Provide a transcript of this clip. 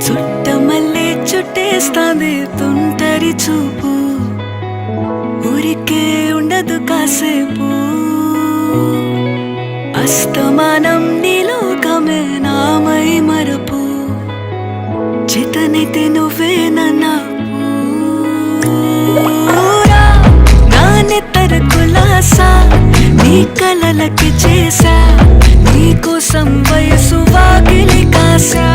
చుట్టమల్లే చుట్టేస్తాంది తుంటరి చూపు, ఊరికే ఉండదు కాసేపు. అస్తమానం నీలోకమే నామై మరపు, చేతనైతే నువ్వే నన్నా నా నెత్తర కులాసా, నీ కలలకి చేసా, నీ కోసం వయసు వాకిలి కాసా.